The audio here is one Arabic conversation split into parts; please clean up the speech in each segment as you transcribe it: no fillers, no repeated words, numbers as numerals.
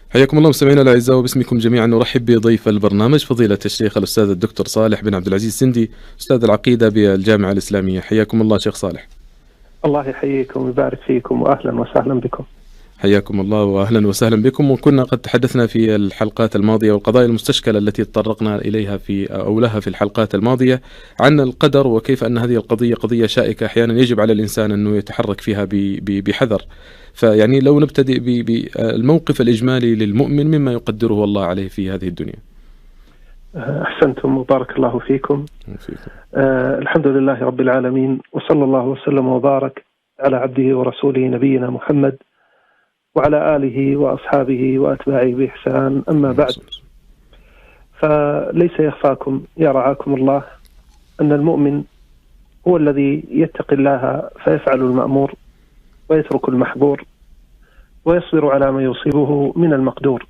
حياكم الله مستمعينا الاعزاء، وباسمكم جميعا نرحب بضيف البرنامج فضيلة الشيخ الاستاذ الدكتور صالح بن عبد العزيز سندي، استاذ العقيدة بالجامعة الإسلامية. حياكم الله شيخ صالح. الله يحييكم ويبارك فيكم وأهلا وسهلا بكم. حياكم الله واهلا وسهلا بكم. وكنا قد تحدثنا في الحلقات الماضيه والقضايا المستشكله التي تطرقنا اليها لها في الحلقات الماضيه عن القدر، وكيف ان هذه القضيه قضيه شائكه احيانا يجب على الانسان انه يتحرك فيها بحذر. فيعني لو نبتدئ بالموقف الاجمالي للمؤمن مما يقدره الله عليه في هذه الدنيا. أحسنتم وبارك الله فيكم. الحمد لله رب العالمين، وصلى الله وسلم وبارك على عبده ورسوله نبينا محمد وعلى آله وأصحابه وأتباعه بإحسان. أما بعد، فليس يخفاكم يا رعاكم الله أن المؤمن هو الذي يتقي الله فيفعل المأمور ويترك المحظور، ويصبر على ما يصيبه من المقدور،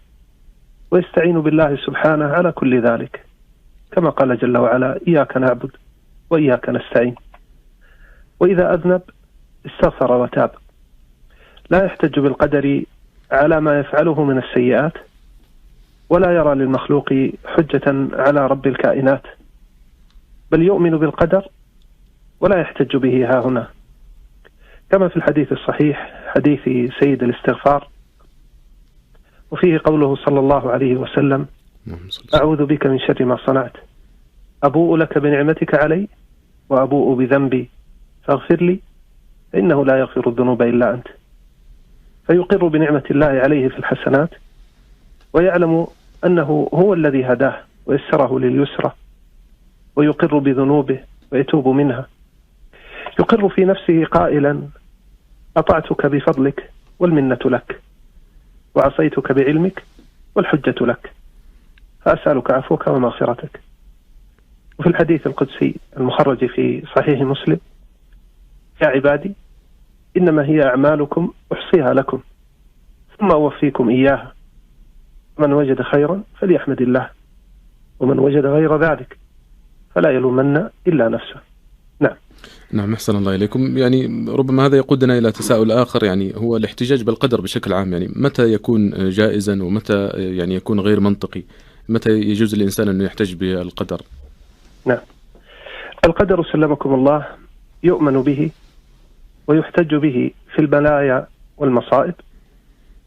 ويستعين بالله سبحانه على كل ذلك، كما قال جل وعلا: إياك نعبد وإياك نستعين. وإذا أذنب استغفر وتاب، لا يحتج بالقدر على ما يفعله من السيئات، ولا يرى للمخلوق حجة على رب الكائنات، بل يؤمن بالقدر ولا يحتج به ها هنا، كما في الحديث الصحيح حديث سيد الاستغفار، وفيه قوله صلى الله عليه وسلم: أعوذ بك من شر ما صنعت، أبوء لك بنعمتك علي وأبوء بذنبي فاغفر لي فإنه لا يغفر الذنوب إلا أنت. فيقر بنعمة الله عليه في الحسنات، ويعلم أنه هو الذي هداه ويسره لليسرى، ويقر بذنوبه ويتوب منها. يقر في نفسه قائلا: أطعتك بفضلك والمنة لك، وعصيتك بعلمك والحجة لك، فأسألك عفوك ومغفرتك. وفي الحديث القدسي المخرج في صحيح مسلم: يا عبادي إنما هي أعمالكم أحصيها لكم ثم أوفيكم إياها، من وجد خيرا فليحمد الله، ومن وجد غير ذلك فلا يلومن إلا نفسه. نعم، أحسن الله إليكم. يعني ربما هذا يقودنا إلى تساؤل آخر، يعني هو الاحتجاج بالقدر بشكل عام، يعني متى يكون جائزا ومتى يعني يكون غير منطقي؟ متى يجوز الإنسان أن يحتج بالقدر؟ نعم، القدر سلمكم الله يؤمن به ويحتج به في البلايا والمصائب،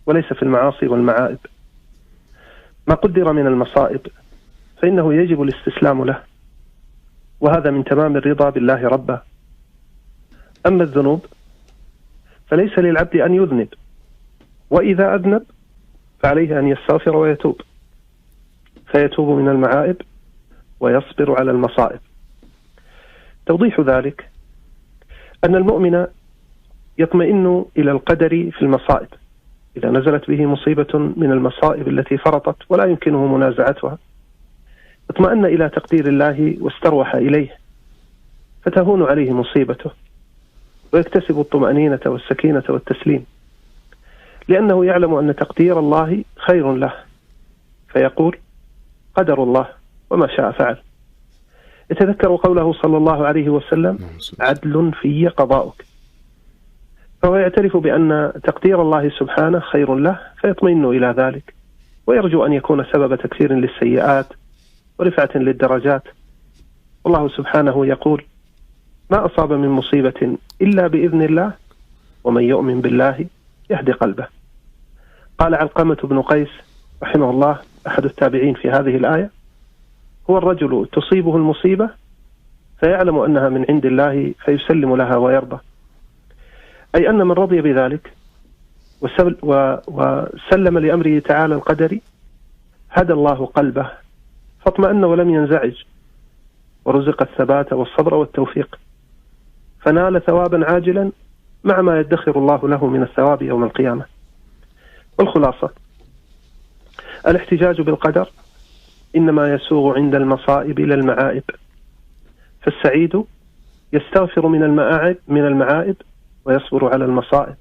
وليس في المعاصي والمعائب. ما قدر من المصائب فإنه يجب الاستسلام له، وهذا من تمام الرضا بالله ربا. أما الذنوب فليس للعبد أن يذنب، وإذا أذنب فعليه أن يستغفر ويتوب، فيتوب من المعائب ويصبر على المصائب. توضيح ذلك أن المؤمن يطمئن إلى القدر في المصائب، إذا نزلت به مصيبة من المصائب التي فرطت ولا يمكنه منازعتها، اطمأن إلى تقدير الله واستروح إليه، فتهون عليه مصيبته، ويكتسب الطمأنينة والسكينة والتسليم، لأنه يعلم أن تقدير الله خير له، فيقول: قدر الله وما شاء فعل. يتذكر قوله صلى الله عليه وسلم: عدل في قضاؤك. فهو يعترف بأن تقدير الله سبحانه خير له، فيطمئن إلى ذلك، ويرجو أن يكون سبب تكفير للسيئات ورفعة للدرجات. والله سبحانه يقول: ما أصاب من مصيبة إلا بإذن الله، ومن يؤمن بالله يهدي قلبه. قال علقمة بن قيس رحمه الله أحد التابعين في هذه الآية: هو الرجل تصيبه المصيبة فيعلم أنها من عند الله فيسلم لها ويرضى، أي أن من رضي بذلك وسلم لأمره تعالى القدري هدى الله قلبه فاطمأن ولم ينزعج، ورزق الثبات والصبر والتوفيق، فنال ثوابا عاجلا مع ما يدخر الله له من الثواب يوم القيامة. والخلاصة: الاحتجاج بالقدر إنما يسوغ عند المصائب إلى المعائب، فالسعيد يستغفر من المعائب ويصبر على المصائب،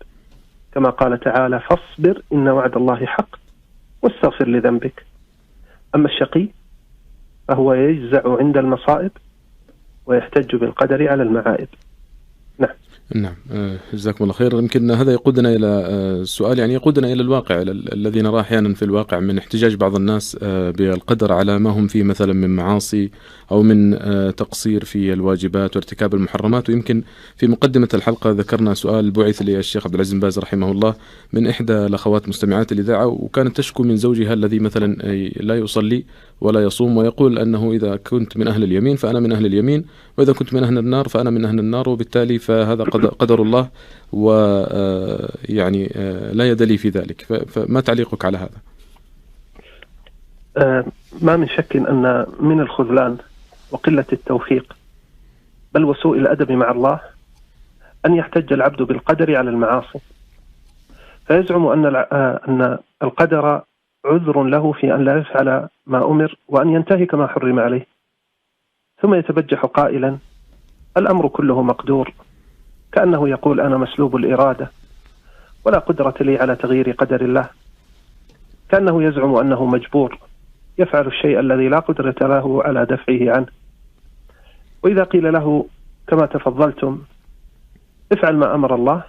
كما قال تعالى: فاصبر إن وعد الله حق واستغفر لذنبك. أما الشقي فهو يجزع عند المصائب ويحتج بالقدر على المعائب. نعم. نعم. جزاكم الله خير. يمكن هذا يقودنا إلى السؤال، يعني يقودنا إلى الواقع الذي نراه أحيانا في الواقع من احتجاج بعض الناس بالقدر على ما هم فيه مثلا من معاصي أو من تقصير في الواجبات وارتكاب المحرمات. ويمكن في مقدمة الحلقة ذكرنا سؤال بعث للشيخ عبد العزيز بن باز رحمه الله من إحدى الأخوات مستمعات الإذاعة، وكانت تشكو من زوجها الذي مثلا لا يصلي ولا يصوم، ويقول أنه إذا كنت من أهل اليمين فأنا من أهل اليمين، وإذا كنت من أهل النار فأنا من أهل النار، وبالتالي فهذا قدر الله، ويعني لا يد لي في ذلك. فما تعليقك على هذا؟ ما من شك أن من الخذلان وقلة التوفيق بل وسوء الأدب مع الله أن يحتج العبد بالقدر على المعاصي، فيزعم أن القدر عذر له في أن لا يفعل ما أمر وأن ينتهك ما حرم عليه، ثم يتبجح قائلا الأمر كله مقدور، كأنه يقول أنا مسلوب الإرادة ولا قدرة لي على تغيير قدر الله، كأنه يزعم أنه مجبور يفعل الشيء الذي لا قدرة له على دفعه عنه. وإذا قيل له كما تفضلتم افعل ما أمر الله،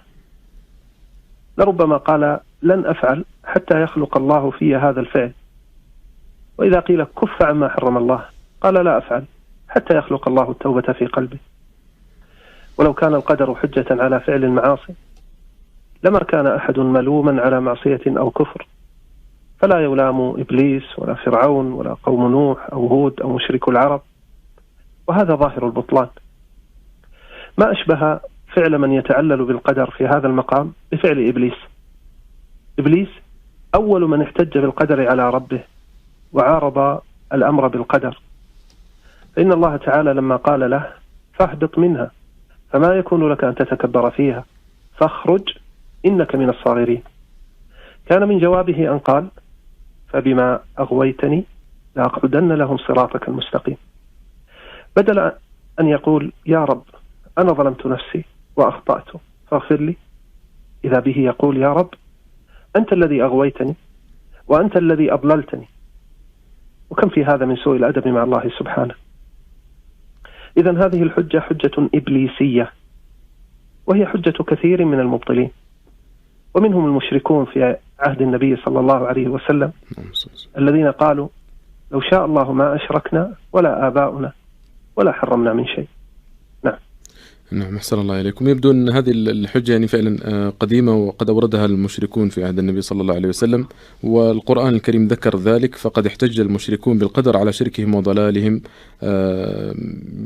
لربما قال لن أفعل حتى يخلق الله في هذا الفعل. وإذا قيل كف عما حرم الله قال لا أفعل حتى يخلق الله التوبة في قلبه. ولو كان القدر حجة على فعل المعاصي لما كان أحد ملوما على معصية أو كفر، فلا يلام إبليس ولا فرعون ولا قوم نوح أو هود أو مشرك العرب، وهذا ظاهر البطلان. ما أشبه فعل من يتعلل بالقدر في هذا المقام بفعل إبليس. إبليس أول من احتج بالقدر على ربه وعارض الأمر بالقدر، فإن الله تعالى لما قال له فاهبط منها فما يكون لك أن تتكبر فيها فاخرج إنك من الصاغرين، كان من جوابه أن قال فبما أغويتني لأقعدن لهم صراطك المستقيم، بدل أن يقول يا رب أنا ظلمت نفسي وأخطأت فاغفر لي، إذا به يقول يا رب أنت الذي أغويتني وأنت الذي أضللتني. وكم في هذا من سوء الأدب مع الله سبحانه. إذن هذه الحجة حجة إبليسية، وهي حجة كثير من المبطلين، ومنهم المشركون في عهد النبي صلى الله عليه وسلم الذين قالوا لو شاء الله ما أشركنا ولا آباؤنا ولا حرمنا من شيء. نعم، أحسن الله إليكم. يبدو أن هذه الحجة يعني فعلا قديمة وقد أوردها المشركون في عهد النبي صلى الله عليه وسلم، والقرآن الكريم ذكر ذلك، فقد احتج المشركون بالقدر على شركهم وضلالهم.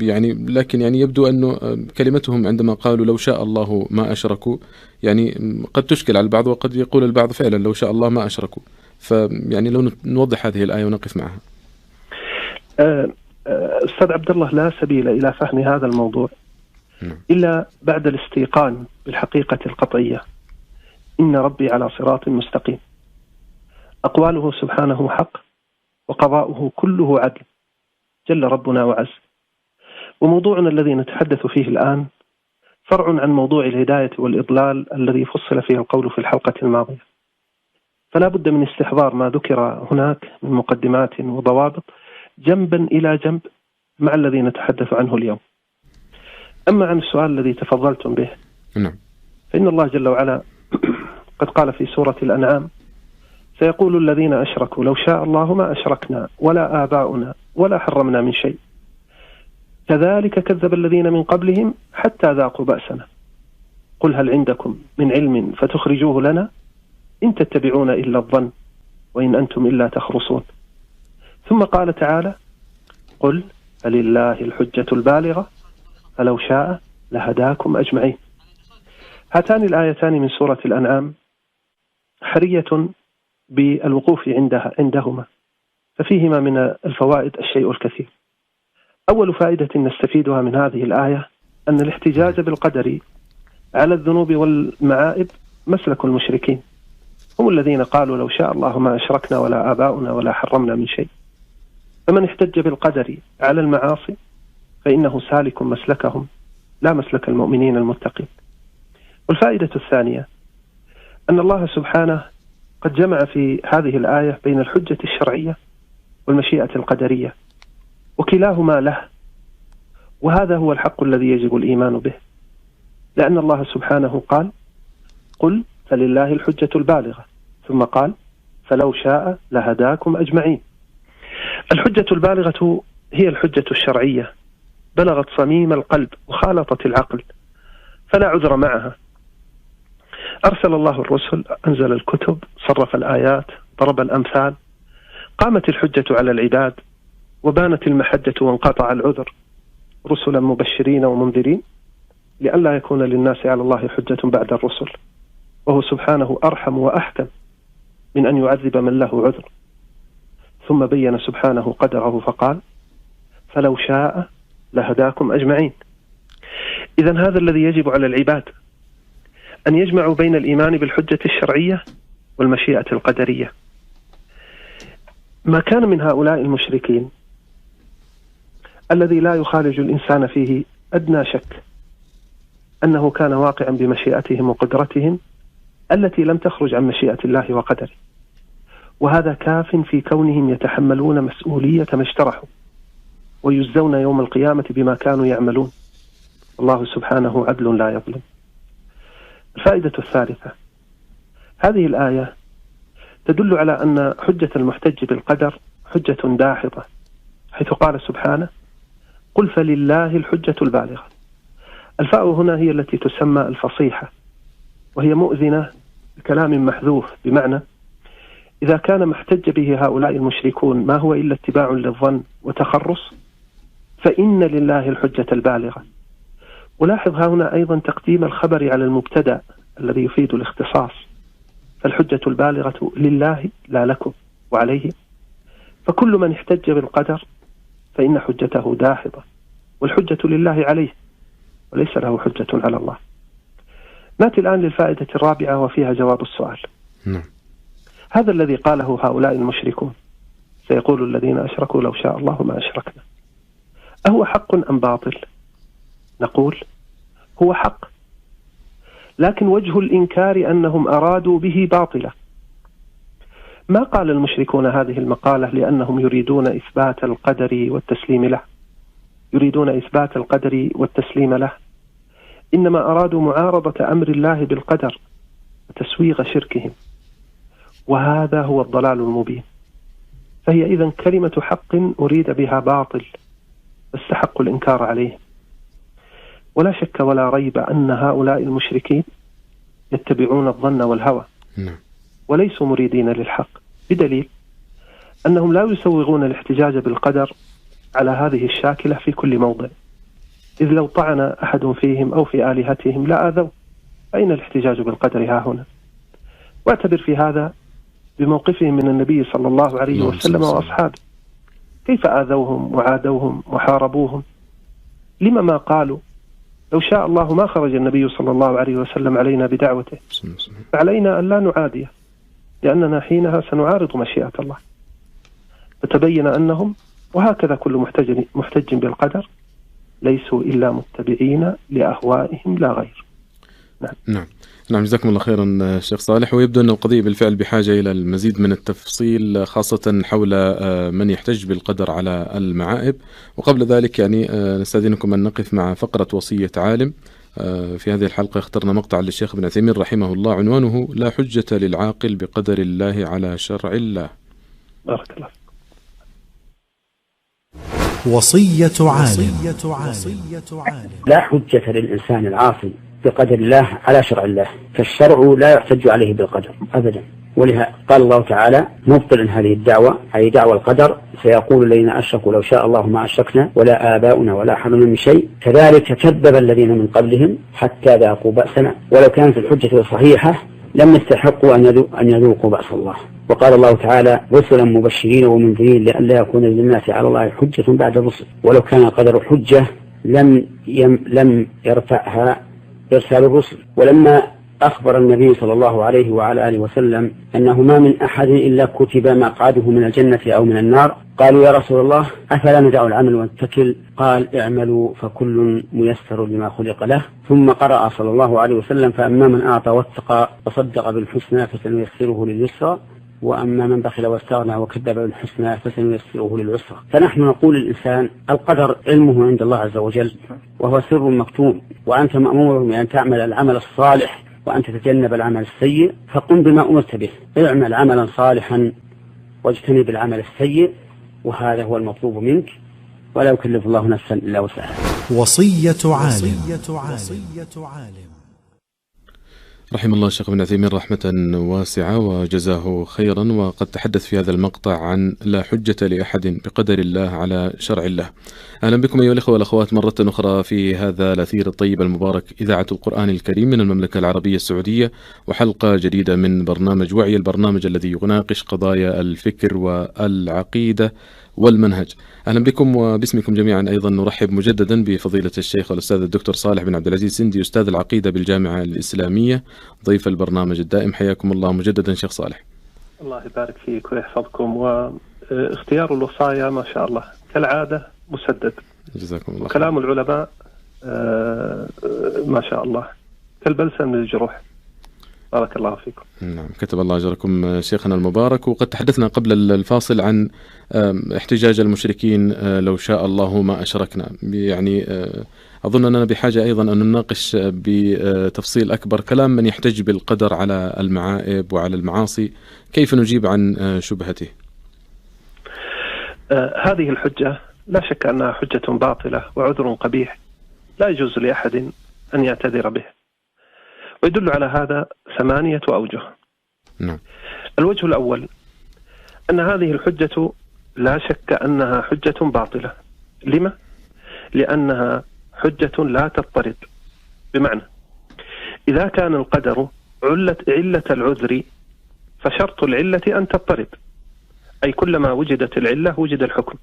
يعني لكن يعني يبدو أن كلمتهم عندما قالوا لو شاء الله ما أشركوا يعني قد تشكل على البعض، وقد يقول البعض فعلا لو شاء الله ما أشركوا. فيعني لو نوضح هذه الآية ونقف معها. أستاذ عبد الله، لا سبيل إلى فهم هذا الموضوع إلا بعد الاستيقان بالحقيقة القطعية إن ربي على صراط مستقيم. أقواله سبحانه حق وقضاؤه كله عدل، جل ربنا وعز. وموضوعنا الذي نتحدث فيه الآن فرع عن موضوع الهداية والإضلال الذي فصل فيه القول في الحلقة الماضية، فلا بد من استحضار ما ذكر هناك من مقدمات وضوابط جنبا إلى جنب مع الذي نتحدث عنه اليوم. أما عن السؤال الذي تفضلتم به، فإن الله جل وعلا قد قال في سورة الأنعام سيقول الذين أشركوا لو شاء الله ما أشركنا ولا آباؤنا ولا حرمنا من شيء كذلك كذب الذين من قبلهم حتى ذاقوا بأسنا قل هل عندكم من علم فتخرجوه لنا إن تتبعون إلا الظن وإن أنتم إلا تخرصون. ثم قال تعالى قل فلله الحجة البالغة فلو شاء لهداكم أجمعين. هاتان الآيتان من سورة الأنعام حرية بالوقوف عندهما، ففيهما من الفوائد الشيء الكثير. أول فائدة نستفيدها من هذه الآية أن الاحتجاج بالقدر على الذنوب والمعائب مسلك المشركين، هم الذين قالوا لو شاء الله ما أشركنا ولا آباؤنا ولا حرمنا من شيء. فمن احتج بالقدر على المعاصي فإنه سالك مسلكهم لا مسلك المؤمنين المتقين. والفائدة الثانية أن الله سبحانه قد جمع في هذه الآية بين الحجة الشرعية والمشيئة القدرية، وكلاهما له، وهذا هو الحق الذي يجب الإيمان به. لأن الله سبحانه قال: قل فلله الحجة البالغة، ثم قال: فلو شاء لهداكم أجمعين. الحجة البالغة هي الحجة الشرعية، بلغت صميم القلب وخالطت العقل، فلا عذر معها. أرسل الله الرسل، أنزل الكتب، صرف الآيات، ضرب الأمثال، قامت الحجة على العباد، وبانت المحجة وانقطع العذر، رسلا مبشرين ومنذرين لئلا يكون للناس على الله حجة بعد الرسل، وهو سبحانه أرحم وأحكم من أن يعذب من له عذر. ثم بين سبحانه قدره فقال: فلو شاء لهداكم أجمعين. إذن هذا الذي يجب على العباد، أن يجمعوا بين الإيمان بالحجة الشرعية والمشيئة القدرية. ما كان من هؤلاء المشركين الذي لا يخالج الإنسان فيه أدنى شك أنه كان واقعا بمشيئتهم وقدرتهم التي لم تخرج عن مشيئة الله وقدره، وهذا كاف في كونهم يتحملون مسؤولية ما اجترحوا ويجزون يوم القيامة بما كانوا يعملون، الله سبحانه عدل لا يظلم. الفائدة الثالثة: هذه الآية تدل على أن حجة المحتج بالقدر حجة داحضة، حيث قال سبحانه: قل فلله الحجة البالغة. الفاء هنا هي التي تسمى الفصيحة، وهي مؤذنة بكلام محذوف، بمعنى إذا كان ما احتج به هؤلاء المشركون ما هو إلا اتباع للظن وتخرص، فإن لله الحجة البالغة. ولاحظ هنا أيضا تقديم الخبر على المبتدأ الذي يفيد الاختصاص، فالحجة البالغة لله لا لكم وعليه، فكل من احتج بالقدر فإن حجته داحضة، والحجة لله عليه وليس له حجة على الله. نأتي الآن للفائدة الرابعة وفيها جواب السؤال. هذا الذي قاله هؤلاء المشركون: سيقول الذين أشركوا لو شاء الله ما أشركنا، أهو حق أم باطل؟ نقول: هو حق، لكن وجه الإنكار أنهم أرادوا به باطلة. ما قال المشركون هذه المقالة لأنهم يريدون إثبات القدر والتسليم له، يريدون إثبات القدر والتسليم له، إنما أرادوا معارضة أمر الله بالقدر وتسويغ شركهم، وهذا هو الضلال المبين. فهي إذن كلمة حق أريد بها باطل فاستحق الإنكار عليه. ولا شك ولا ريب أن هؤلاء المشركين يتبعون الظن والهوى وليسوا مريدين للحق، بدليل أنهم لا يسوغون الاحتجاج بالقدر على هذه الشاكلة في كل موضع، إذ لو طعن أحد فيهم أو في آلهتهم لا آذوا، أين الاحتجاج بالقدر ها هنا؟ واعتبر في هذا بموقفهم من النبي صلى الله عليه وسلم وأصحابه، كيف آذوهم وعادوهم وحاربوهم؟ لما ما قالوا لو شاء الله ما خرج النبي صلى الله عليه وسلم علينا بدعوته، فعلينا أن لا نعاديه لأننا حينها سنعارض مشيئة الله. فتبين أنهم، وهكذا كل محتج بالقدر، ليسوا إلا متبعين لأهوائهم لا غير. نعم جزاكم الله خيرا شيخ صالح. ويبدو أن القضية بالفعل بحاجة إلى المزيد من التفصيل، خاصة حول من يحتج بالقدر على المعائب. وقبل ذلك يعني نستأذنكم أن نقف مع فقرة وصية عالم. في هذه الحلقة اخترنا مقطع للشيخ ابن عثيمين رحمه الله عنوانه: لا حجة للعاقل بقدر الله على شرع الله. بارك الله. وصية عالم. لا حجة للإنسان العاصي بقدر الله على شرع الله، فالشرع لا يحتج عليه بالقدر أبدا. ولها قال الله تعالى مبطلا هذه الدعوة، أي دعوة القدر: سيقول الذين أشركوا لو شاء الله ما أشركنا ولا آباؤنا ولا حرمنا من شيء كذلك كذب الذين من قبلهم حتى ذاقوا بأسنا ولو كانت الحجة صحيحة لم يستحقوا أن يذوقوا بأس الله. وقال الله تعالى: رسلا مبشرين ومنذرين لئلا يكون للناس على الله حجة بعد الرسل ولو كان القدر حجة لم يرفعها إرسال الرسل. ولما أخبر النبي صلى الله عليه وعلى آله وسلم أنه ما من أحد إلا كتب مقعده من الجنة أو من النار، قالوا: يا رسول الله أفلا ندع العمل ونتكل؟ قال: اعملوا فكل ميسر لما خلق له. ثم قرأ صلى الله عليه وسلم: فأما من أعطى واتقى وصدق بالحسنى فسنيسره لليسرى وأما من بخل واستغنى وكذب بالحسنى فسنيسره للعسرى. فنحن نقول للإنسان القدر علمه عند الله عز وجل وهو سر مكتوم، وأنت مأمور بأن تعمل العمل الصالح وأن تتجنب العمل السيء، فقم بما أمرت به، اعمل عملا صالحا واجتنب العمل السيء، وهذا هو المطلوب منك، ولا يكلف الله نفسا إلا وسعها. وصية عالم. رحم الله الشيخ ابن عثيمين رحمة واسعة وجزاه خيرا. وقد تحدث في هذا المقطع عن لا حجة لأحد بقدر الله على شرع الله. أهلا بكم أيها الأخوة والأخوات مرة أخرى في هذا الأثير الطيب المبارك، إذاعة القرآن الكريم من المملكة العربية السعودية، وحلقة جديدة من برنامج وعي، البرنامج الذي يناقش قضايا الفكر والعقيدة والمنهج. أهلا بكم وباسمكم جميعا أيضا نرحب مجددا بفضيلة الشيخ والأستاذ الدكتور صالح بن عبد العزيز سندي، أستاذ العقيدة بالجامعة الإسلامية، ضيف البرنامج الدائم. حياكم الله مجددا شيخ صالح. الله يبارك فيك ويحفظكم. واختيار الوصايا ما شاء الله كالعادة مسدد، جزاكم الله. كلام العلماء ما شاء الله كالبلسم من الجروح. بارك الله فيكم. نعم، كتب الله أجركم شيخنا المبارك. وقد تحدثنا قبل الفاصل عن احتجاج المشركين لو شاء الله ما أشركنا. يعني أظن أننا بحاجة أيضا أن نناقش بتفصيل أكبر كلام من يحتج بالقدر على المعائب وعلى المعاصي، كيف نجيب عن شبهته؟ هذه الحجة لا شك أنها حجة باطلة وعذر قبيح لا يجوز لأحد أن يعتذر به، ويدل على هذا 8 أوجه. نعم. الوجه الأول أن هذه الحجة لا شك أنها حجة باطلة. لما؟ لأنها حجة لا تضطرد. بمعنى إذا كان القدر علة العذر فشرط العلة أن تضطرد، أي كلما وجدت العلة وجد الحكم،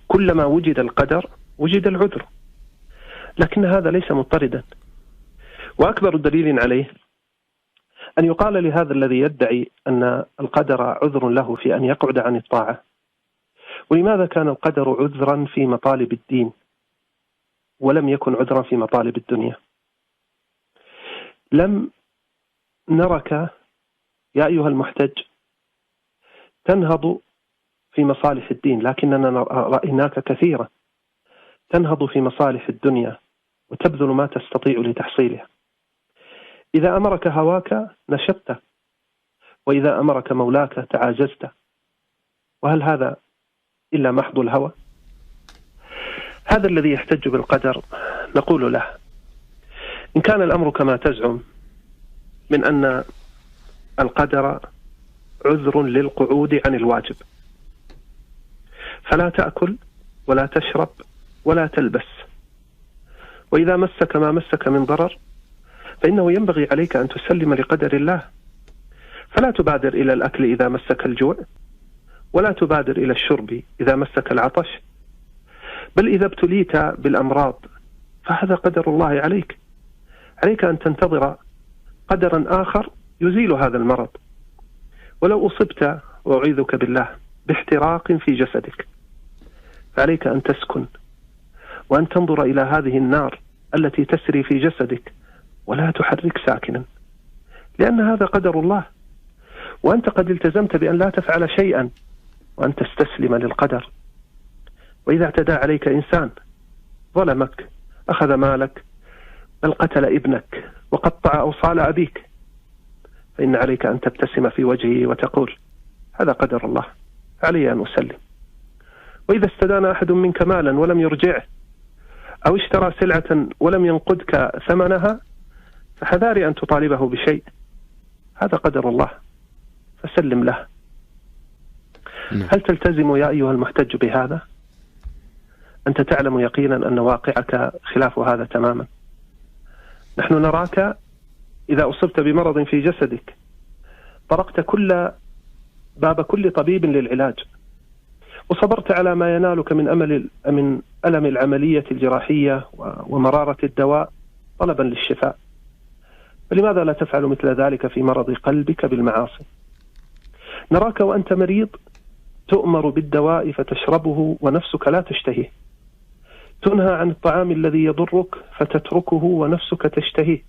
كلما وجد القدر وجد العذر، لكن هذا ليس مضطردا. وأكبر دليل عليه أن يقال لهذا الذي يدعي أن القدر عذر له في أن يقعد عن الطاعة: ولماذا كان القدر عذرا في مطالب الدين ولم يكن عذرا في مطالب الدنيا؟ لم نرك يا أيها المحتج تنهض في مصالح الدين، لكننا رأيناك كثيرا تنهض في مصالح الدنيا وتبذل ما تستطيع لتحصيلها. إذا أمرك هواك نشطت، وإذا أمرك مولاك تعاجزت، وهل هذا إلا محض الهوى؟ هذا الذي يحتج بالقدر نقول له: إن كان الأمر كما تزعم من أن القدر عذر للقعود عن الواجب، فلا تأكل ولا تشرب ولا تلبس، وإذا مسك ما مسك من ضرر فإنه ينبغي عليك أن تسلم لقدر الله، فلا تبادر إلى الأكل إذا مسك الجوع، ولا تبادر إلى الشرب إذا مسك العطش، بل إذا ابتليت بالأمراض فهذا قدر الله عليك، عليك أن تنتظر قدرا آخر يزيل هذا المرض. ولو أصبت وأعيذك بالله باحتراق في جسدك فعليك أن تسكن وأن تنظر إلى هذه النار التي تسري في جسدك ولا تحرك ساكنا، لأن هذا قدر الله، وأنت قد التزمت بأن لا تفعل شيئا وأن تستسلم للقدر. وإذا اعتدى عليك إنسان ظلمك، أخذ مالك، بل قتل ابنك وقطع أوصال أبيك، فإن عليك أن تبتسم في وجهه وتقول: هذا قدر الله، علي أن أسلم. وإذا استدان أحد منك مالا ولم يرجعه، أو اشترى سلعة ولم ينقدك ثمنها، فحذاري أن تطالبه بشيء، هذا قدر الله فسلم له. هل تلتزم يا أيها المحتج بهذا؟ أنت تعلم يقينا أن واقعك خلاف هذا تماما. نحن نراك إذا أصبت بمرض في جسدك طرقت باب كل طبيب للعلاج، وصبرت على ما ينالك من ألم العملية الجراحية ومرارة الدواء طلبا للشفاء، فلماذا لا تفعل مثل ذلك في مرض قلبك بالمعاصي؟ نراك وأنت مريض تؤمر بالدواء فتشربه ونفسك لا تشتهيه، تنهى عن الطعام الذي يضرك فتتركه ونفسك تشتهيه،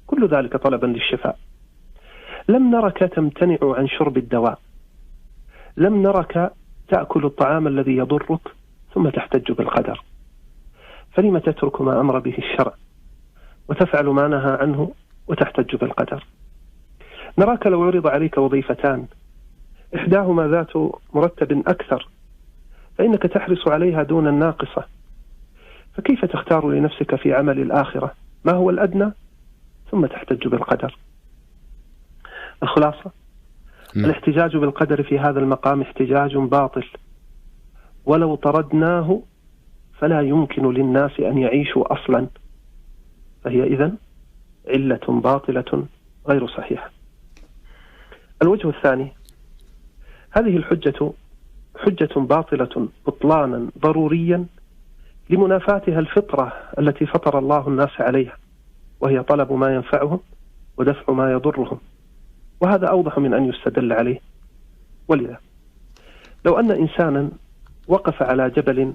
كل ذلك طلبا للشفاء. لم نرك تمتنع عن شرب الدواء لم نرك تأكل الطعام الذي يضرك ثم تحتج بالقدر، فلم تترك ما أمر به الشرع وتفعل ما نهى عنه وتحتج بالقدر؟ نراك لو عرض عليك وظيفتان إحداهما ذات مرتب أكثر فإنك تحرص عليها دون الناقصة، فكيف تختار لنفسك في عمل الآخرة ما هو الأدنى ثم تحتج بالقدر؟ الخلاصة: الاحتجاج بالقدر في هذا المقام احتجاج باطل، ولو طردناه فلا يمكن للناس أن يعيشوا أصلا، فهي إذن علة باطلة غير صحيحة. الوجه الثاني: هذه الحجة حجة باطلة بطلانا ضروريا لمنافاتها الفطرة التي فطر الله الناس عليها، وهي طلب ما ينفعهم ودفع ما يضرهم، وهذا أوضح من أن يستدل عليه. ولذا لو أن إنسانا وقف على جبل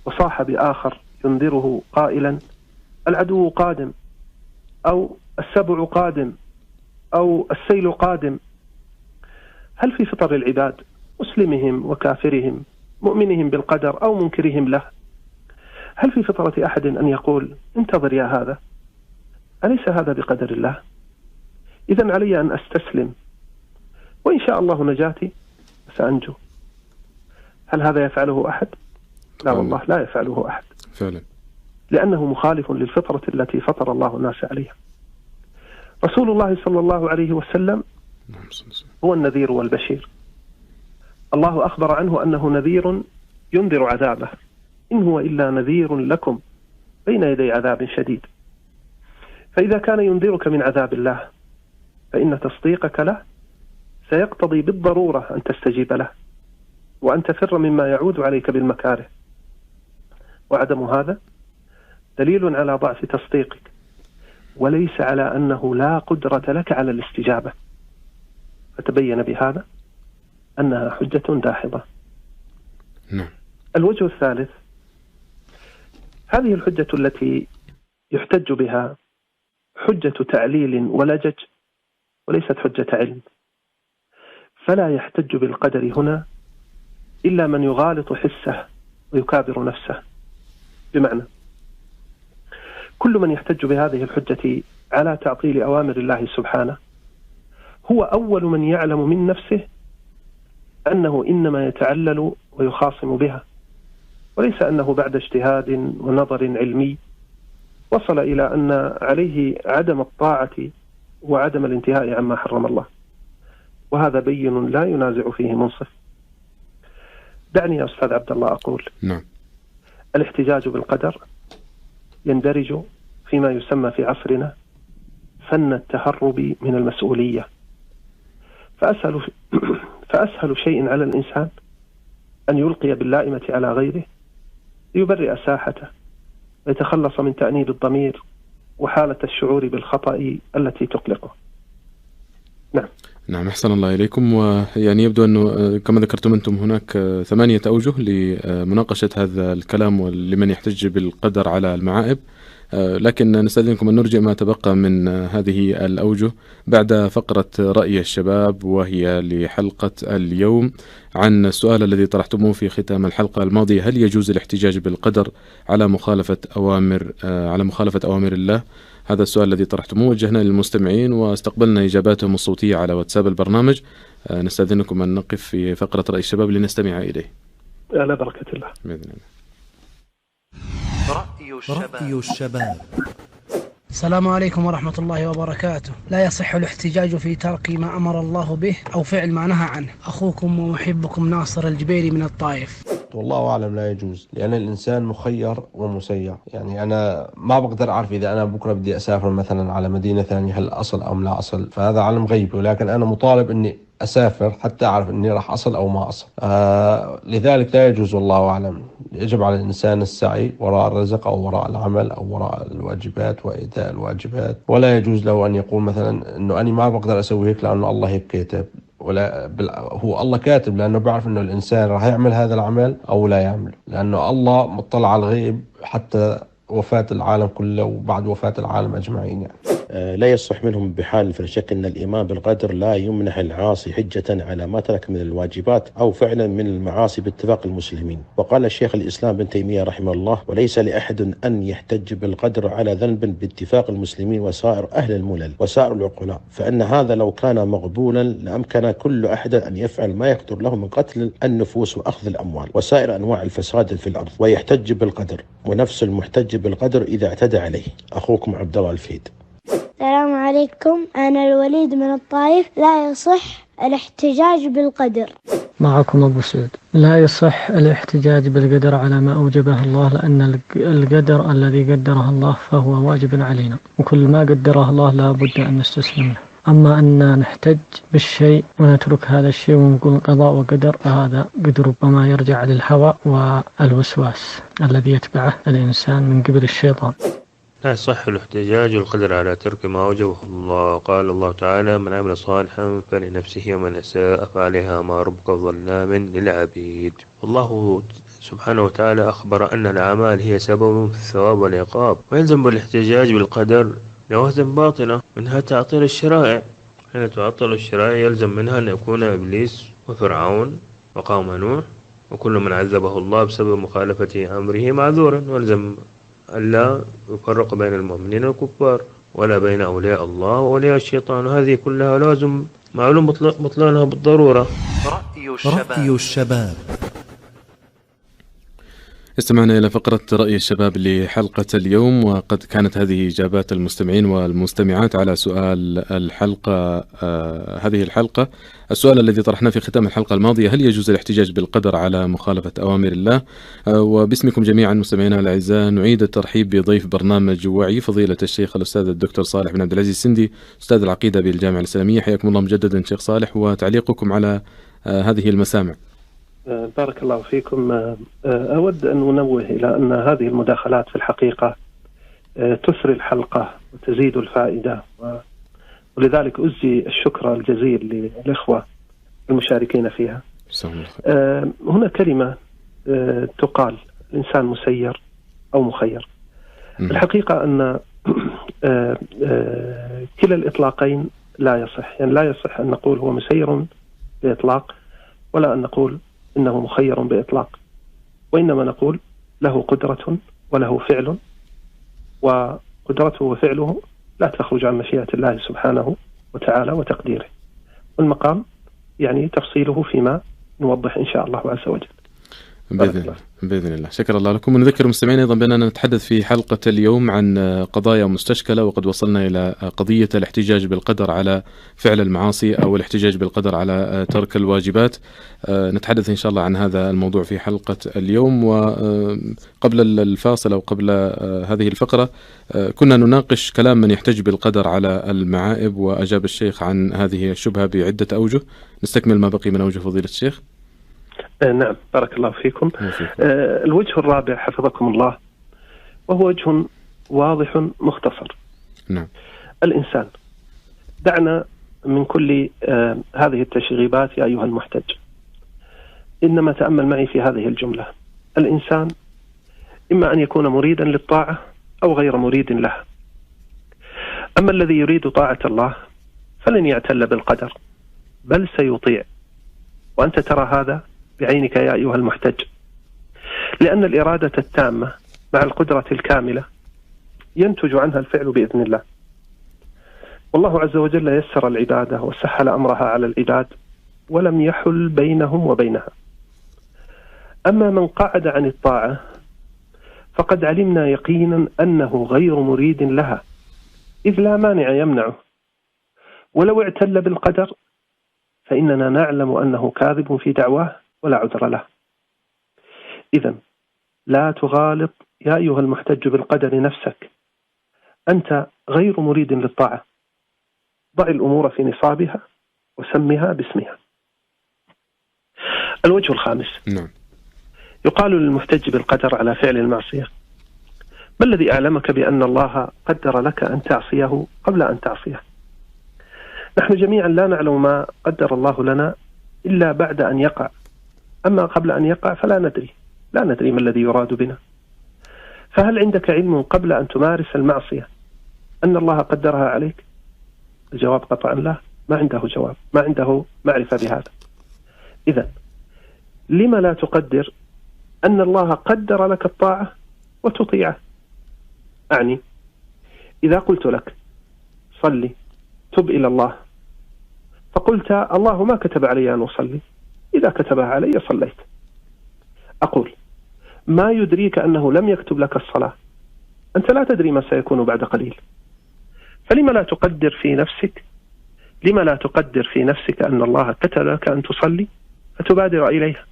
وصاح بآخر ينذره قائلا: العدو قادم، أو السبع قادم، أو السيل قادم، هل في فطر العباد مسلمهم وكافرهم، مؤمنهم بالقدر أو منكرهم له، هل في فطرة أحد أن يقول: انتظر يا هذا، أليس هذا بقدر الله؟ إذن علي أن أستسلم، وإن شاء الله نجاتي سأنجو. هل هذا يفعله أحد؟ لا والله، لا يفعله أحد فعلا، لأنه مخالف للفطرة التي فطر الله الناس عليها. رسول الله صلى الله عليه وسلم هو النذير والبشير، الله أخبر عنه أنه نذير ينذر عذابه، إن هو إلا نذير لكم بين يدي عذاب شديد. فإذا كان ينذرك من عذاب الله فإن تصديقك له سيقتضي بالضرورة أن تستجيب له وأن تفر مما يعود عليك بالمكاره، وعدم هذا دليل على ضعف تصديقك، وليس على أنه لا قدرة لك على الاستجابة، فتبين بهذا أنها حجة داحضة. الوجه الثالث: هذه الحجة التي يحتج بها حجة تعليل ولجج وليست حجة علم، فلا يحتج بالقدر هنا إلا من يغالط حسه ويكابر نفسه. بمعنى كل من يحتج بهذه الحجة على تعطيل أوامر الله سبحانه هو أول من يعلم من نفسه أنه إنما يتعلل ويخاصم بها، وليس أنه بعد اجتهاد ونظر علمي وصل إلى أن عليه عدم الطاعة وعدم الانتهاء عما حرم الله، وهذا بين لا ينازع فيه منصف. دعني يا أستاذ عبد الله أقول: الاحتجاج بالقدر يندرج فيما يسمى في عصرنا فن التهرب من المسؤولية، فأسهل شيء على الإنسان أن يلقي باللائمة على غيره ليبرئ ساحته ويتخلص من تأنيب الضمير وحالة الشعور بالخطأ التي تقلقه. نعم، أحسن الله إليكم. ويعني يبدو أنه كما ذكرتم أنتم هناك 8 أوجه لمناقشة هذا الكلام ولمن يحتج بالقدر على المعائب، لكن نستأذنكم أن نرجع ما تبقى من هذه الأوجه بعد فقرة رأي الشباب، وهي لحلقة اليوم عن السؤال الذي طرحتموه في ختام الحلقة الماضية: هل يجوز الاحتجاج بالقدر على مخالفة أوامر الله؟ هذا السؤال الذي طرحتموه وجهنا للمستمعين واستقبلنا إجاباتهم الصوتية على واتساب البرنامج. نستأذنكم أن نقف في فقرة رأي الشباب لنستمع إليه. على بركة الله. بإذن الله. رأي الشباب. السلام عليكم ورحمة الله وبركاته. لا يصح الاحتجاج في ترك ما أمر الله به أو فعل ما نهى عنه. أخوكم ومحبكم ناصر الجبيري من الطائف. والله أعلم لا يجوز، لأن الإنسان مخير ومسير. يعني أنا ما بقدر أعرف إذا أنا بكرة بدي أسافر مثلا على مدينة ثانية هل أصل أو لا أصل، فهذا علم غيبي، ولكن أنا مطالب أني أسافر حتى أعرف أني راح أصل أو ما أصل. لذلك لا يجوز والله أعلم. يجب على الإنسان السعي وراء الرزق أو وراء العمل أو وراء الواجبات وإيتاء الواجبات، ولا يجوز له أن يقول مثلا أنه أنا ما بقدر أسوي هيك لأنه الله هيك كاتب. ولا هو الله كاتب، لأنه بيعرف أنه الإنسان راح يعمل هذا العمل أو لا يعمل، لأنه الله مطلع على الغيب حتى وفاة العالم كله وبعد وفاة العالم أجمعين يعني. لا يصح منهم بحال في الشك أن الإيمان بالقدر لا يمنح العاصي حجة على ما ترك من الواجبات أو فعلا من المعاصي باتفاق المسلمين. وقال الشيخ الإسلام ابن تيمية رحمه الله: وليس لأحد أن يحتج بالقدر على ذنب باتفاق المسلمين وسائر أهل الملل وسائر العقلاء، فإن هذا لو كان مقبولا لأمكن كل أحد أن يفعل ما يقدر له من قتل النفوس وأخذ الأموال وسائر أنواع الفساد في الأرض ويحتج بالقدر، ونفس المحتج بالقدر إذا اعتدى عليه. أخوكم عبد الله الفهيد. السلام عليكم، أنا الوليد من الطائف. لا يصح الاحتجاج بالقدر. معكم أبو سعود. لا يصح الاحتجاج بالقدر على ما أوجبه الله، لأن القدر الذي قدره الله فهو واجب علينا، وكل ما قدره الله لا بد أن نستسلم له. أما أن نحتج بالشيء ونترك هذا الشيء ونقول قضاء وقدر، فهذا قد ربما يرجع للهوى والوسواس الذي يتبعه الإنسان من قبل الشيطان. لا يصح الاحتجاج بالقدر على ترك ما أوجبه الله. قال الله تعالى: من عمل صالحا فلنفسه ومن أساء فعليها، ما ربك ظلام للعبيد. الله سبحانه وتعالى أخبر أن الأعمال هي سبب في الثواب والعقاب، ويلزم بالاحتجاج بالقدر لوهة باطنة، منها تعطيل الشرائع. حين تعطل الشرائع يلزم منها أن يكون إبليس وفرعون وقوم نوح وكل من عذبه الله بسبب مخالفة أمره معذورا، ويلزم ألا يفرق بين المؤمنين والكفار ولا بين أولياء الله وأولياء الشيطان، وهذه كلها لازم معلوم بطلانها بالضرورة. رأي الشباب. استمعنا إلى فقرة رأي الشباب لحلقة اليوم، وقد كانت هذه إجابات المستمعين والمستمعات على سؤال الحلقة. هذه الحلقة السؤال الذي طرحناه في ختام الحلقة الماضية: هل يجوز الاحتجاج بالقدر على مخالفة أوامر الله؟ وباسمكم جميعا مستمعينا الأعزاء نعيد الترحيب بضيف برنامج وعي فضيلة الشيخ الأستاذ الدكتور صالح بن عبد العزيز السندي، أستاذ العقيدة بالجامعة الإسلامية. حياكم الله مجددا شيخ صالح، وتعليقكم على هذه المسامع. بارك الله فيكم. أود أن أنوه إلى أن هذه المداخلات في الحقيقة تثري الحلقة وتزيد الفائدة، ولذلك أزجي الشكر الجزيل للإخوة المشاركين فيها. هنا كلمة تقال: الإنسان مسير أو مخير. الحقيقة أن كلا الإطلاقين لا يصح، يعني لا يصح أن نقول هو مسير بإطلاق، ولا أن نقول إنه مخير بإطلاق، وإنما نقول له قدرة وله فعل، وقدرته وفعله لا تخرج عن مشيئة الله سبحانه وتعالى وتقديره، والمقام يعني تفصيله فيما نوضح إن شاء الله عز وجل. بإذن الله. شكر الله لكم. ونذكر المستمعين أيضا بأننا نتحدث في حلقة اليوم عن قضايا مستشكلة، وقد وصلنا إلى قضية الاحتجاج بالقدر على فعل المعاصي أو الاحتجاج بالقدر على ترك الواجبات. نتحدث إن شاء الله عن هذا الموضوع في حلقة اليوم. وقبل الفاصل أو قبل هذه الفقرة كنا نناقش كلام من يحتج بالقدر على المعائب، وأجاب الشيخ عن هذه الشبهة بعدة أوجه. نستكمل ما بقي من أوجه فضيلة الشيخ. نعم، بارك الله فيكم. الوجه الرابع حفظكم الله، وهو وجه واضح مختصر. نعم. الإنسان، دعنا من كل هذه التشغيبات يا أيها المحتج، إنما تأمل معي في هذه الجملة: الإنسان إما أن يكون مريدا للطاعة أو غير مريد لها. أما الذي يريد طاعة الله فلن يعتل بالقدر، بل سيطيع، وأنت ترى هذا بعينك يا أيها المحتج، لأن الإرادة التامة مع القدرة الكاملة ينتج عنها الفعل بإذن الله. والله عز وجل يسر العبادة وسهل أمرها على العباد ولم يحل بينهم وبينها. أما من قعد عن الطاعة فقد علمنا يقينا أنه غير مريد لها، إذ لا مانع يمنعه، ولو اعتل بالقدر فإننا نعلم أنه كاذب في دعواه ولا عذر له. إذن لا تغالط يا أيها المحتج بالقدر نفسك، أنت غير مريد للطاعة. ضع الأمور في نصابها وسمها باسمها. الوجه الخامس، يقال للمحتج بالقدر على فعل المعصية: ما الذي أعلمك بأن الله قدر لك أن تعصيه قبل أن تعصيه؟ نحن جميعا لا نعلم ما قدر الله لنا إلا بعد أن يقع، أما قبل أن يقع فلا ندري، لا ندري ما الذي يراد بنا. فهل عندك علم قبل أن تمارس المعصية أن الله قدرها عليك؟ الجواب قطعا لا، ما عنده جواب، ما عنده معرفة بهذا. إذن لما لا تقدر أن الله قدر لك الطاعة وتطيعه؟ أعني إذا قلت لك صلي تب إلى الله، فقلت الله ما كتب علي أن أصلي، إذا كتبها علي صليت. أقول ما يدريك أنه لم يكتب لك الصلاة؟ أنت لا تدري ما سيكون بعد قليل، فلما لا تقدر في نفسك، لما لا تقدر في نفسك أن الله كتب لك أن تصلي فتبادر إليها؟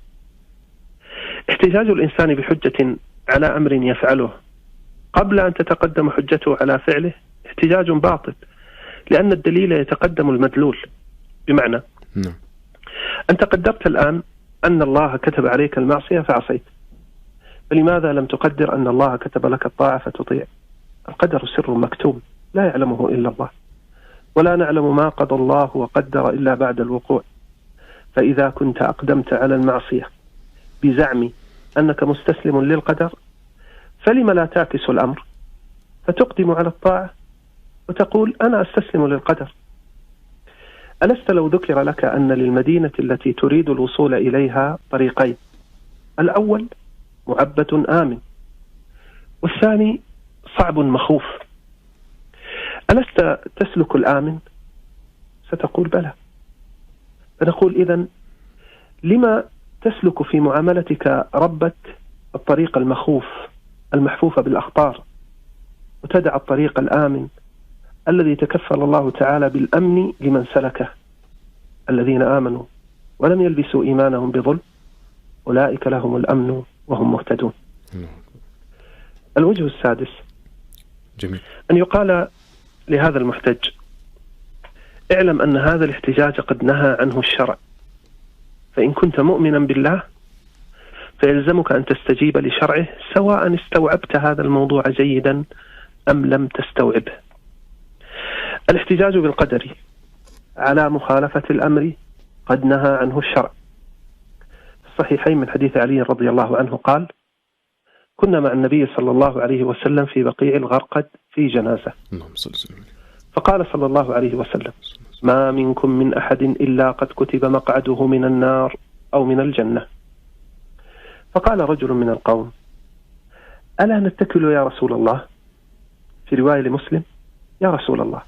احتجاج الإنسان بحجة على أمر يفعله قبل أن تتقدم حجته على فعله احتجاج باطل، لأن الدليل يتقدم المدلول. بمعنى أنت قدرت الآن أن الله كتب عليك المعصية فعصيت، فلماذا لم تقدر أن الله كتب لك الطاعة فتطيع؟ القدر سر مكتوم لا يعلمه إلا الله، ولا نعلم ما قضى الله وقدر إلا بعد الوقوع. فإذا كنت أقدمت على المعصية بزعم أنك مستسلم للقدر، فلما لا تعكس الأمر فتقدم على الطاعة وتقول أنا أستسلم للقدر؟ ألست لو ذكر لك أن للمدينة التي تريد الوصول إليها طريقين، الأول معبد آمن والثاني صعب مخوف، ألست تسلك الآمن؟ ستقول بلى. فنقول إذن لما تسلك في معاملتك ربك الطريق المخوف المحفوفة بالأخطار، وتدع الطريق الآمن الذي تكفل الله تعالى بالأمن لمن سلكه؟ الذين آمنوا ولم يلبسوا إيمانهم بظلم أولئك لهم الأمن وهم مهتدون. الوجه السادس جميل. أن يقال لهذا المحتج اعلم أن هذا الاحتجاج قد نهى عنه الشرع، فإن كنت مؤمنا بالله فيلزمك أن تستجيب لشرعه سواء استوعبت هذا الموضوع جيدا أم لم تستوعبه. الاحتجاج بالقدر على مخالفة الأمر قد نهى عنه الشرع. الصحيحين من حديث علي رضي الله عنه قال كنا مع النبي صلى الله عليه وسلم في بقيع الغرقد في جنازة، فقال صلى الله عليه وسلم ما منكم من أحد إلا قد كتب مقعده من النار أو من الجنة. فقال رجل من القوم ألا نتكل يا رسول الله؟ في رواية لمسلم يا رسول الله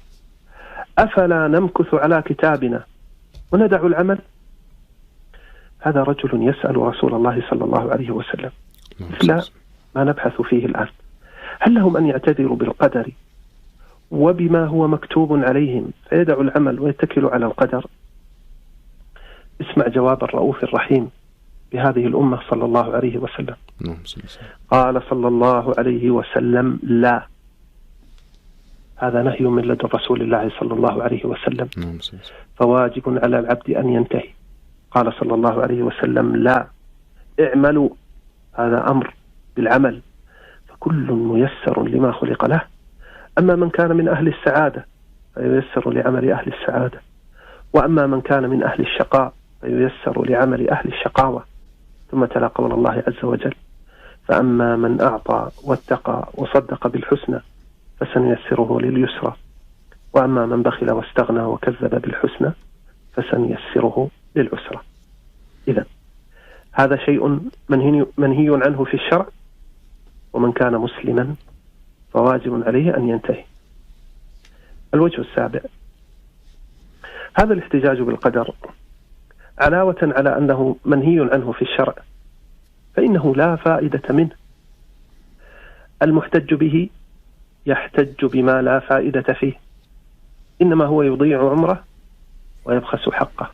أفلا نمكث على كتابنا وندع العمل؟ هذا رجل يسأل رسول الله صلى الله عليه وسلم لا ما نبحث فيه الآن. هل لهم أن يعتذروا بالقدر وبما هو مكتوب عليهم فيدعوا العمل ويتكلوا على القدر؟ اسمع جواب الرؤوف الرحيم بهذه الأمة صلى الله عليه وسلم. قال صلى الله عليه وسلم لا. هذا نهي من لدن رسول الله صلى الله عليه وسلم، فواجب على العبد أن ينتهي. قال صلى الله عليه وسلم لا، اعملوا، هذا أمر بالعمل، فكل ميسر لما خلق له. أما من كان من أهل السعادة فييسر لعمل أهل السعادة، وأما من كان من أهل الشقاء فييسر لعمل أهل الشقاوة. ثم تلا قول الله عز وجل فأما من أعطى واتقى وصدق بالحسنى فسنيسره لليسرى، وأما من بخل واستغنى وكذب بالحسنى فسنيسره للعسرى. إذن هذا شيء منهي عنه في الشرع، ومن كان مسلما فواجب عليه أن ينتهي. الوجه السابع هذا الاحتجاج بالقدر علاوة على أنه منهي عنه في الشرع فإنه لا فائدة منه. المحتج به يحتج بما لا فائدة فيه، إنما هو يضيع عمره ويبخس حقه.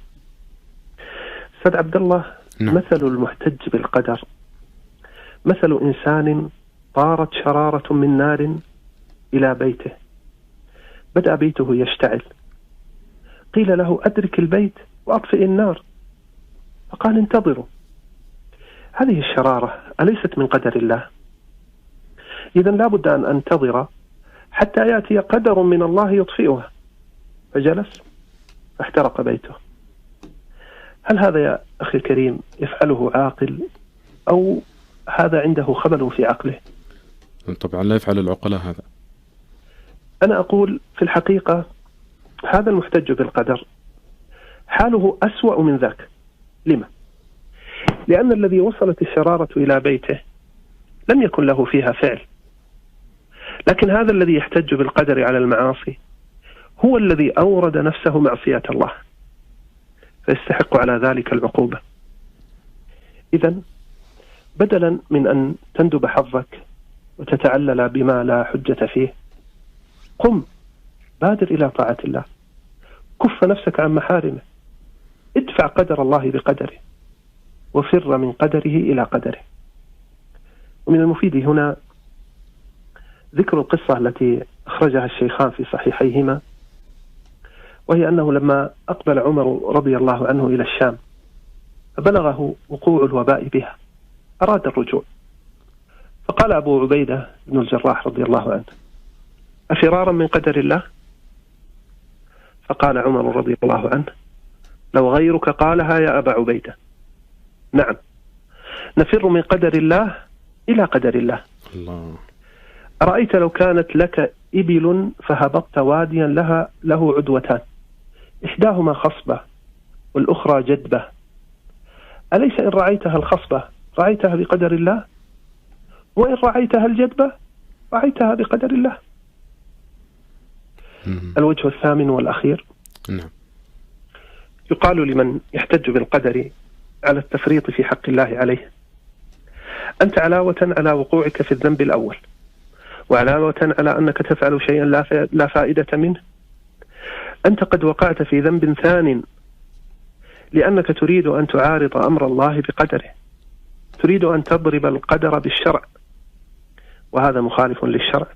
سيد عبد الله مثل المحتج بالقدر مثل إنسان طارت شرارة من نار إلى بيته، بدأ بيته يشتعل، قيل له أدرك البيت وأطفئ النار، فقال انتظروا. هذه الشرارة أليست من قدر الله؟ إذن لا بد أن أنتظر حتى يأتي قدر من الله يطفئها. فجلس فاحترق بيته. هل هذا يا أخي الكريم يفعله عاقل أو هذا عنده خبل في عقله؟ طبعا لا يفعل العقلاء هذا. أنا أقول في الحقيقة هذا المحتج بالقدر حاله أسوأ من ذاك. لما؟ لأن الذي وصلت الشرارة إلى بيته لم يكن له فيها فعل، لكن هذا الذي يحتج بالقدر على المعاصي هو الذي أورد نفسه معصية الله، فيستحق على ذلك العقوبة. إذن بدلا من أن تندب حظك وتتعلل بما لا حجة فيه، قم بادر إلى طاعة الله، كف نفسك عن محارمه، ادفع قدر الله بقدره، وفر من قدره إلى قدره. ومن المفيد هنا ذكر القصة التي أخرجها الشيخان في صحيحيهما، وهي أنه لما أقبل عمر رضي الله عنه إلى الشام فبلغه وقوع الوباء بها، أراد الرجوع، فقال أبو عبيدة بن الجراح رضي الله عنه: أفرارا من قدر الله؟ فقال عمر رضي الله عنه: لو غيرك قالها يا أبا عبيدة، نعم، نفر من قدر الله إلى قدر الله. أرأيت لو كانت لك إبل فهبطت واديا له عدوتان، إحداهما خصبة والأخرى جدبة، أليس إن رعيتها الخصبة رعيتها بقدر الله، وإن رعيتها الجدبة رعيتها بقدر الله؟ الوجه الثامن والأخير، يقال لمن يحتج بالقدر على التفريط في حق الله عليه: أنت علاوة على وقوعك في الذنب الأول، وعلاوة على أنك تفعل شيئا لا فائدة منه، أنت قد وقعت في ذنب ثان، لأنك تريد أن تعارض أمر الله بقدره، تريد أن تضرب القدر بالشرع، وهذا مخالف للشرع،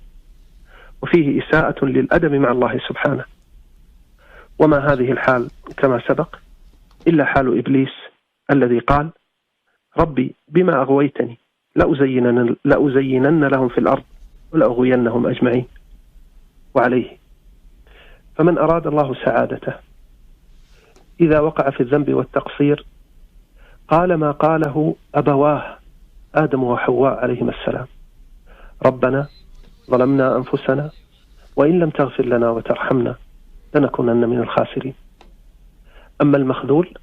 وفيه إساءة للأدب مع الله سبحانه. وما هذه الحال كما سبق إلا حال إبليس الذي قال: ربي بما أغويتني لأزينن لهم في الأرض ولأغوينهم أجمعين. وعليه فمن أراد الله سعادته إذا وقع في الذنب والتقصير قال ما قاله أبواه آدم وحواء عليهما السلام: ربنا ظلمنا أنفسنا وإن لم تغفر لنا وترحمنا لنكونن من الخاسرين. أما المخذول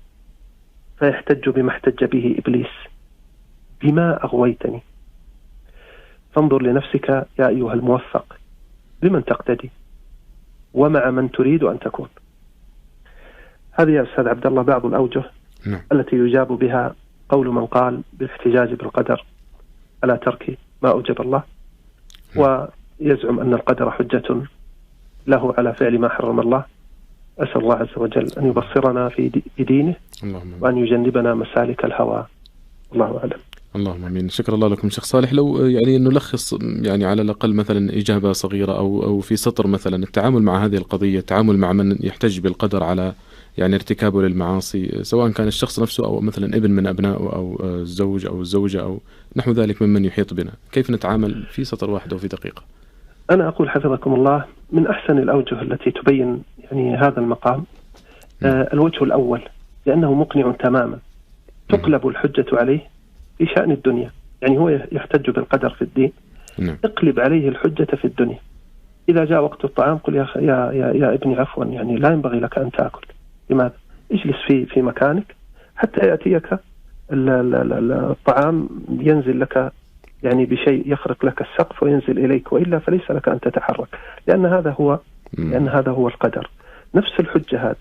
فيحتج بما احتج به إبليس: بما أغويتني. فانظر لنفسك يا أيها الموفق بمن تقتدي ومع من تريد أن تكون. هذه يا أستاذ عبد الله بعض الأوجه التي يجاب بها قول من قال بالاحتجاج بالقدر على ترك ما أوجب الله، ويزعم أن القدر حجة له على فعل ما حرم الله. أسأل الله عز وجل أن يبصرنا في دينه وأن يجنبنا مسالك الهوى. الله أعلم. اللهم امين. شكرا الله لكم شيخ صالح. لو يعني نلخص يعني على الاقل مثلا اجابه صغيره او في سطر مثلا التعامل مع هذه القضيه، التعامل مع من يحتج بالقدر على يعني ارتكابه للمعاصي، سواء كان الشخص نفسه او مثلا ابن من ابنائه او الزوج او الزوجه او نحو ذلك ممن يحيط بنا، كيف نتعامل في سطر واحد او في دقيقه؟ انا اقول حفظكم الله من احسن الاوجه التي تبين يعني هذا المقام الوجه الاول، لانه مقنع تماما. تقلب الحجه عليه في شأن الدنيا، يعني هو يحتج بالقدر في الدين، اقلب عليه الحجة في الدنيا. إذا جاء وقت الطعام قل يا ابني عفوا، يعني لا ينبغي لك أن تأكل. لماذا؟ اجلس في مكانك حتى يأتيك الطعام، ينزل لك يعني بشيء يخرق لك السقف وينزل إليك، وإلا فليس لك أن تتحرك، لأن هذا هو القدر. نفس الحجة هذه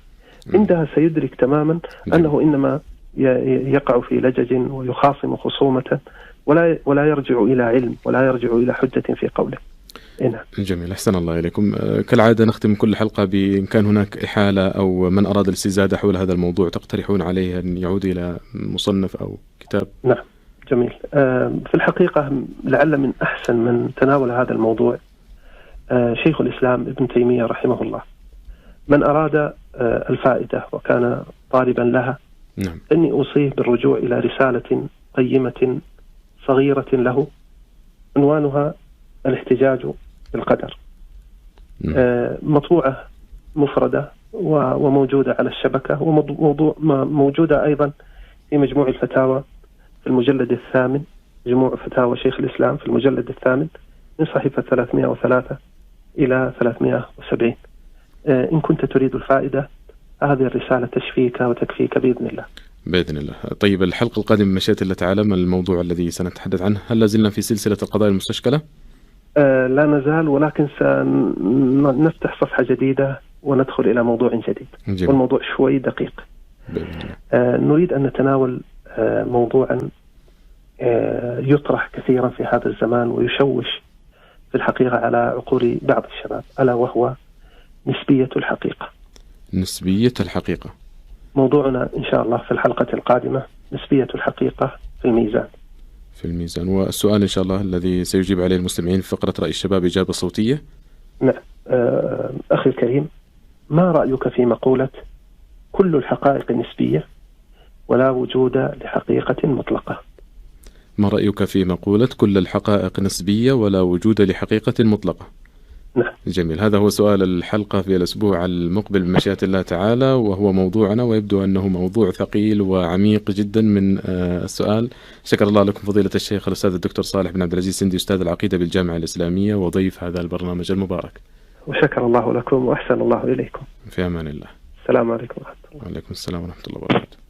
عندها سيدرك تماما أنه إنما يقع في لجج ويخاصم خصومة ولا يرجع إلى علم ولا يرجع إلى حجة في قوله. جميل، أحسن الله إليكم. كالعادة نختم كل حلقة بإن كان هناك إحالة أو من أراد الاستزادة حول هذا الموضوع تقترحون عليه أن يعود إلى مصنف أو كتاب. نعم جميل. في الحقيقة لعل من أحسن من تناول هذا الموضوع شيخ الإسلام ابن تيمية رحمه الله. من أراد الفائدة وكان طالبا لها إني أوصيه بالرجوع إلى رسالة قيمة صغيرة له عنوانها الاحتجاج بالقدر، مطبوعة مفردة وموجودة على الشبكة، وموجودة أيضا في مجموع الفتاوى في المجلد الثامن، مجموع فتاوى شيخ الإسلام في المجلد الثامن من صحيفة 303 إلى 370. إن كنت تريد الفائدة هذه الرسالة تشفيك وتكفيك بإذن الله. بإذن الله. طيب الحلقة القادمة بمشيئة الله تعالى ما الموضوع الذي سنتحدث عنه؟ هل لازلنا في سلسلة القضايا المستشكلة؟ لا نزال، ولكن سنفتح صفحة جديدة وندخل إلى موضوع جديد. جميل. والموضوع شوي دقيق. نريد أن نتناول موضوعا يطرح كثيرا في هذا الزمان ويشوش في الحقيقة على عقول بعض الشباب، ألا وهو نسبية الحقيقة. نسبية الحقيقة موضوعنا إن شاء الله في الحلقة القادمة، نسبية الحقيقة في الميزان. في الميزان. والسؤال إن شاء الله الذي سيجيب عليه المستمعين في فقرة رأي الشباب إجابة صوتية. نعم. أخي الكريم، ما رأيك في مقولة كل الحقائق نسبية ولا وجود لحقيقة مطلقة؟ ما رأيك في مقولة كل الحقائق نسبية ولا وجود لحقيقة مطلقة؟ نعم. جميل. هذا هو سؤال الحلقة في الأسبوع المقبل بمشيئة الله تعالى، وهو موضوعنا، ويبدو أنه موضوع ثقيل وعميق جدا من السؤال. شكر الله لكم فضيلة الشيخ الأستاذ الدكتور صالح بن عبد العزيز سندي، أستاذ العقيدة بالجامعة الإسلامية وضيف هذا البرنامج المبارك. وشكر الله لكم وأحسن الله إليكم. في أمان الله. السلام عليكم ورحمة الله. وعليكم السلام ورحمة الله وبركاته.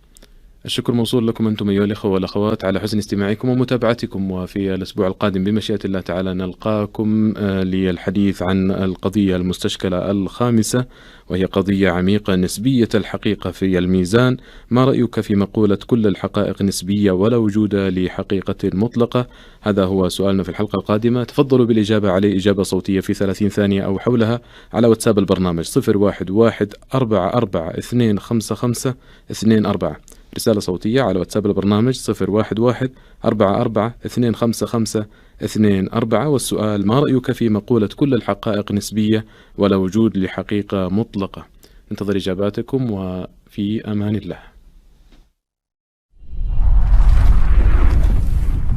الشكر موصول لكم أنتم أيها الأخوة والأخوات على حسن استماعكم ومتابعتكم، وفي الأسبوع القادم بمشيئة الله تعالى نلقاكم للحديث عن القضية المستشكلة الخامسة، وهي قضية عميقة، نسبية الحقيقة في الميزان. ما رأيك في مقولة كل الحقائق نسبية ولا وجود لحقيقة مطلقة؟ هذا هو سؤالنا في الحلقة القادمة. تفضلوا بالإجابة عليه إجابة صوتية في 30 ثانية أو حولها على واتساب البرنامج 011-445-552-4. رسالة صوتية على واتساب البرنامج 011-445-552-4. والسؤال: ما رأيك في مقولة كل الحقائق نسبية ولا وجود لحقيقة مطلقة؟ انتظر إجاباتكم، وفي أمان الله.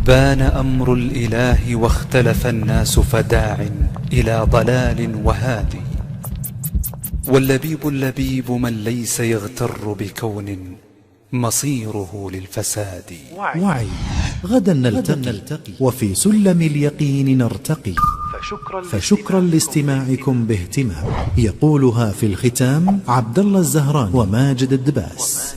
بان أمر الإله واختلف الناس فداع إلى ضلال وهادي، واللبيب من ليس يغتر بكون مصيره للفساد. وعي. غدا نلتقي وفي سلم اليقين نرتقي، فشكرا لاستماعكم باهتمام. يقولها في الختام عبد الله الزهران وماجد الدباس.